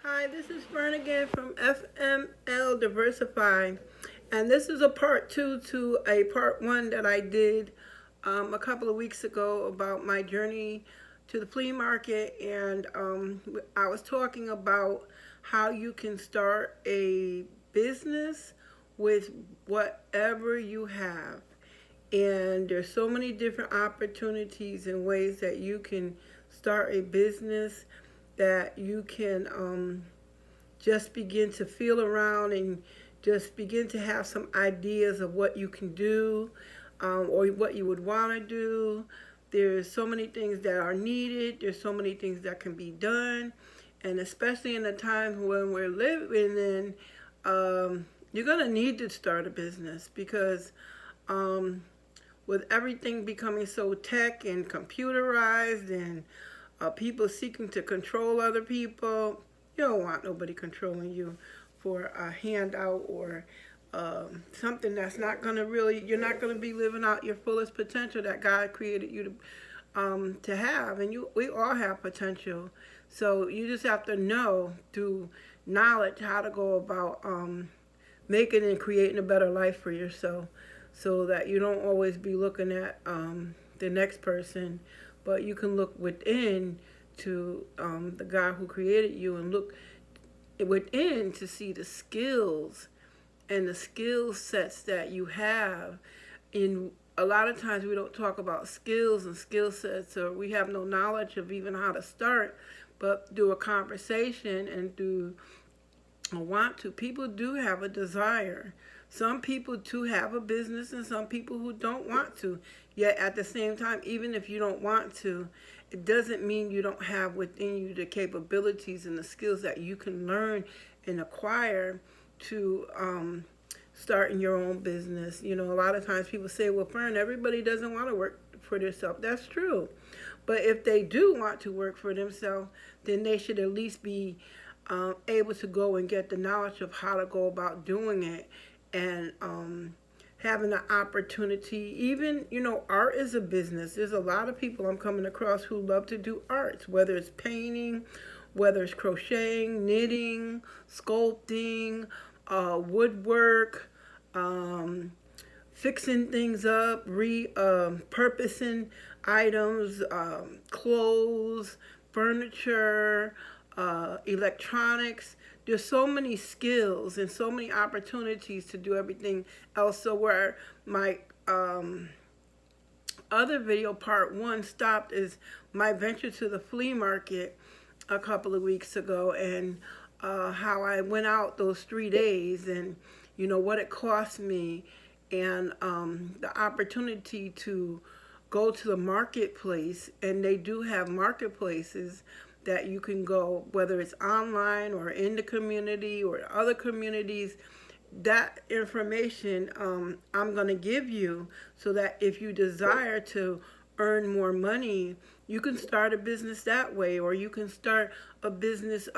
Hi, this is Fern again from FML Diversify, and this is a part two to a part one that I did a couple of weeks ago about my journey to the flea market, and I was talking about how you can start a business with whatever you have. And there's so many different opportunities and ways that you can start a business that you can just begin to feel around and just begin to have some ideas of what you can do or what you would want to do. There's so many things that are needed. There's so many things that can be done. And especially in the times when we're living in, you're going to need to start a business because um, with everything becoming so tech and computerized and people seeking to control other people, you don't want nobody controlling you for a handout or something that's not going to really, you're not going to be living out your fullest potential that God created you to have. And we all have potential. So you just have to know through knowledge how to go about making and creating a better life for yourself so that you don't always be looking at the next person, but you can look within to the God who created you and look within to see the skills and the skill sets that you have. In a lot of times we don't talk about skills and skill sets, or we have no knowledge of even how to start, but through a conversation and through a want to, people do have a desire. Some people do have a business and some people who don't want to. Yet at the same time, even if you don't want to, it doesn't mean you don't have within you the capabilities and the skills that you can learn and acquire to starting your own business. You know, a lot of times people say, well, Fern, everybody doesn't want to work for themselves. That's true. But if they do want to work for themselves, then they should at least be able to go and get the knowledge of how to go about doing it and having the opportunity. Even, you know, art is a business. There's a lot of people I'm coming across who love to do arts, whether it's painting, whether it's crocheting, knitting, sculpting, woodwork, fixing things up, repurposing items, clothes, furniture, electronics. There's so many skills and so many opportunities to do everything else. So where my other video part one stopped is my venture to the flea market a couple of weeks ago, and how I went out those 3 days and you know what it cost me, and the opportunity to go to the marketplace. And they do have marketplaces that you can go, whether it's online or in the community or other communities. That information I'm going to give you so that if you desire to earn more money, you can start a business that way, or you can start a business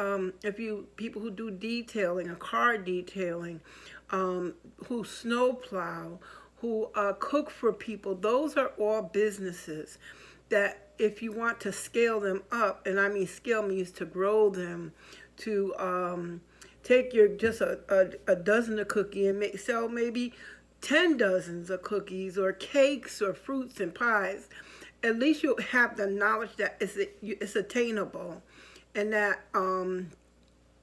if you people who do detailing, a car detailing, who snowplow, who cook for people. Those are all businesses that if you want to scale them up, and I mean scale means to grow them, to take your just a dozen of cookie and sell maybe 10 dozens of cookies or cakes or fruits and pies. At least you'll have the knowledge that it's attainable, and that I'm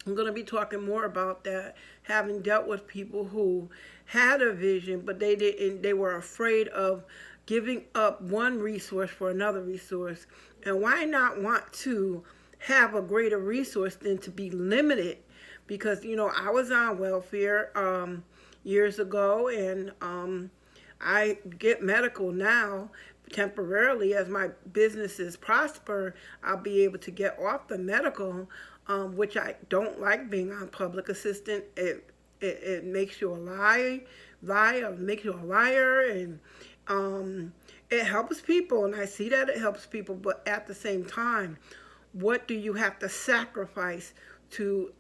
going to be talking more about that, having dealt with people who had a vision, but they didn't. They were afraid of giving up one resource for another resource. And why not want to have a greater resource than to be limited? Because you know, I was on welfare years ago, and I get medical now temporarily. As my businesses prosper, I'll be able to get off the medical, which I don't like being on public assistance. It makes you a liar, makes you a liar, and it helps people, and I see that it helps people. But at the same time, what do you have to sacrifice to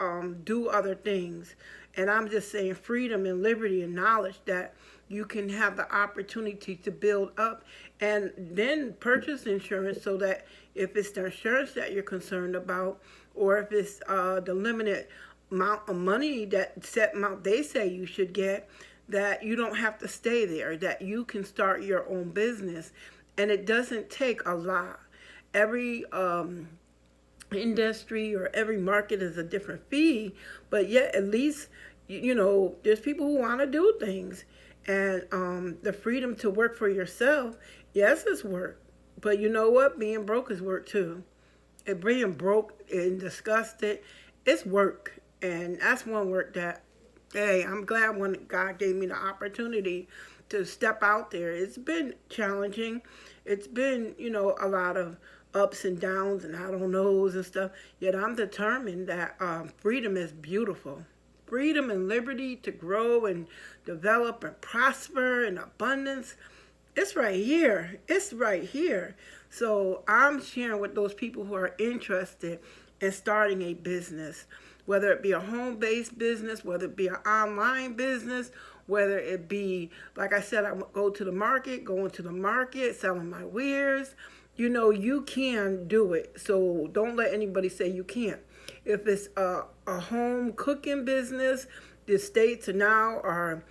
do other things. And I'm just saying freedom and liberty and knowledge that you can have the opportunity to build up and then purchase insurance so that if it's the insurance that you're concerned about, or if it's the limited amount of money, that set amount they say you should get, that you don't have to stay there, that you can start your own business. And it doesn't take a lot. Every industry or every market is a different fee, but yet at least, there's people who want to do things. And the freedom to work for yourself, yes, it's work. But you know what? Being broke is work too. And being broke and disgusted, it's work. And that's one work that, hey, I'm glad when God gave me the opportunity to step out there. It's been challenging. It's been, a lot of ups and downs and I don't knows and stuff. Yet I'm determined that freedom is beautiful. Freedom and liberty to grow and develop and prosper and abundance. It's right here. It's right here. So I'm sharing with those people who are interested in starting a business, whether it be a home-based business, whether it be an online business, whether it be, like I said, I go into the market, selling my wares. You can do it. So don't let anybody say you can't. If it's a home cooking business, the states now are,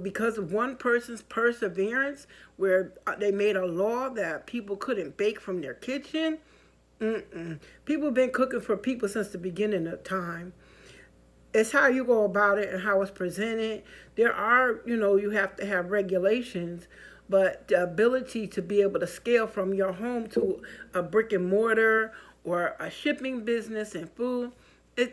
because of one person's perseverance, where they made a law that people couldn't bake from their kitchen. People have been cooking for people since the beginning of time. It's how you go about it and how it's presented. There are, you have to have regulations, but the ability to be able to scale from your home to a brick and mortar or a shipping business and food,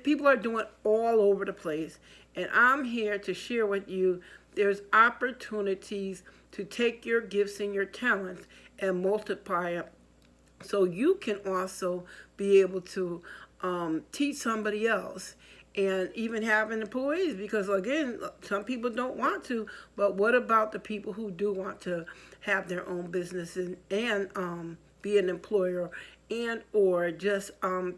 people are doing all over the place. And I'm here to share with you, there's opportunities to take your gifts and your talents and multiply them, so you can also be able to teach somebody else and even having employees, because again, some people don't want to, but what about the people who do want to have their own business and be an employer, and or just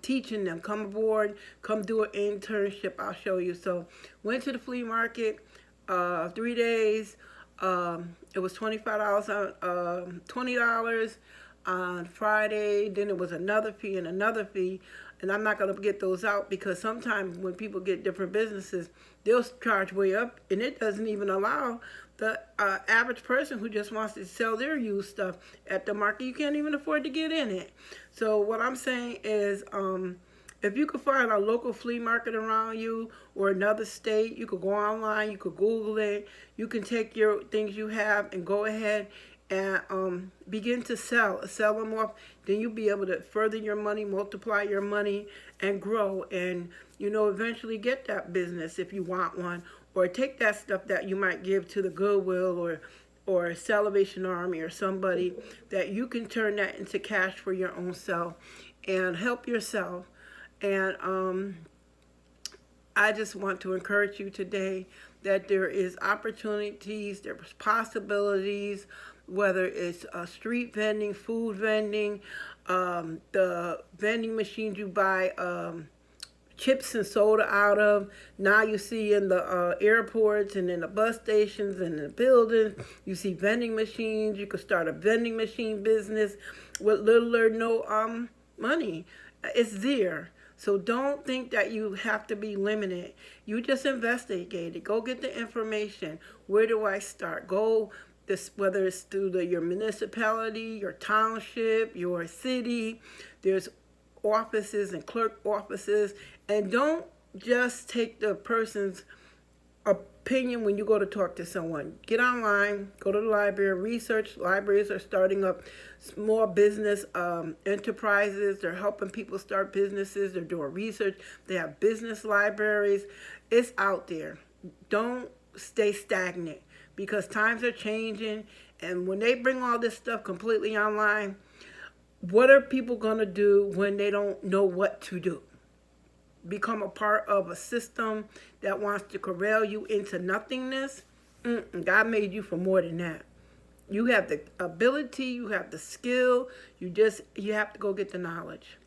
teaching them, come aboard, come do an internship, I'll show you. So went to the flea market 3 days. It was $25 on $20 on Friday. Then it was another fee and another fee. And I'm not going to get those out because sometimes when people get different businesses, they'll charge way up, and it doesn't even allow the average person who just wants to sell their used stuff at the market. You can't even afford to get in it. So what I'm saying is, if you could find a local flea market around you or another state, you could go online, you could Google it, you can take your things you have and go ahead and begin to sell them off. Then you'll be able to further your money, multiply your money, and grow, and eventually get that business if you want one, or take that stuff that you might give to the Goodwill or Salvation Army or somebody, that you can turn that into cash for your own self and help yourself. And I just want to encourage you today that there is opportunities, there's possibilities, whether it's street vending, food vending, the vending machines you buy chips and soda out of. Now you see in the airports and in the bus stations and in the buildings, you see vending machines. You could start a vending machine business with little or no money. It's there. So don't think that you have to be limited. You just investigate it. Go get the information. Where do I start? Go whether it's through your municipality, your township, your city. There's offices and clerk offices. And don't just take the person's opinion when you go to talk to someone. Get online, go to the library, research. Libraries are starting up small business enterprises. They're helping people start businesses. They're doing research. They have business libraries. It's out there. Don't stay stagnant, because times are changing, and when they bring all this stuff completely online, what are people going to do when they don't know what to do? Become a part of a system that wants to corral you into nothingness? God made you for more than that. You have the ability, you have the skill, you have to go get the knowledge.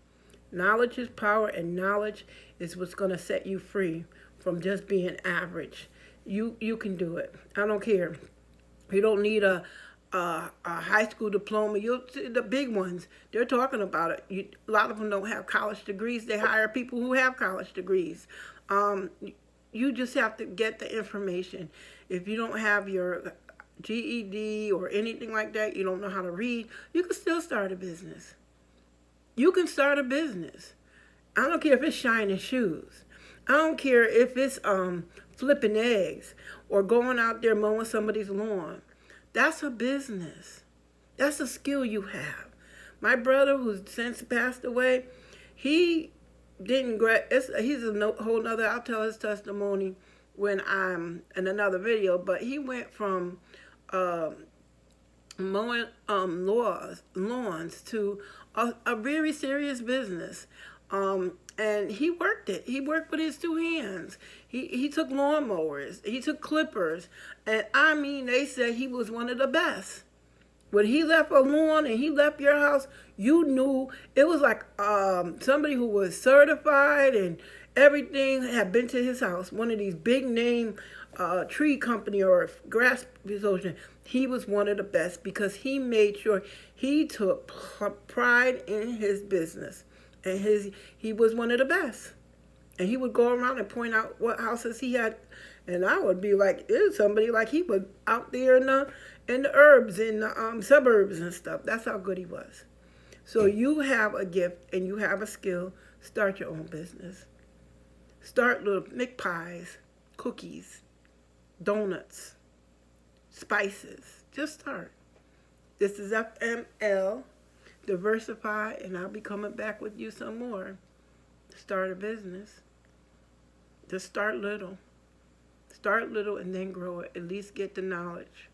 Knowledge is power, and knowledge is what's going to set you free from just being average. You can do it. I don't care. You don't need a high school diploma. You'll see the big ones. They're talking about it. A lot of them don't have college degrees. They hire people who have college degrees. Um, you just have to get the information. If you don't have your GED or anything like that, you don't know how to read, you can still start a business. You can start a business. I don't care if it's shining shoes. I don't care if it's flipping eggs or going out there mowing somebody's lawn. That's a business. That's a skill you have. My brother, who's since passed away, he didn't he's a whole nother, I'll tell his testimony when I'm in another video, but he went from mowing lawns to a very serious business. And he worked it. He worked with his two hands. He took lawnmowers. He took clippers. And I mean, they said he was one of the best. When he left a lawn and he left your house, you knew it was like somebody who was certified and everything had been to his house. One of these big name tree company or grass association. He was one of the best because he made sure he took pride in his business. And he was one of the best. And he would go around and point out what houses he had. And I would be like, there's somebody like he was out there in the herbs, in the suburbs and stuff. That's how good he was. So you have a gift and you have a skill. Start your own business. Start little make pies, cookies, donuts, spices. Just start. This is FML. Diversify, and I'll be coming back with you some more. Start a business. Just start little. Start little and then grow it. At least get the knowledge.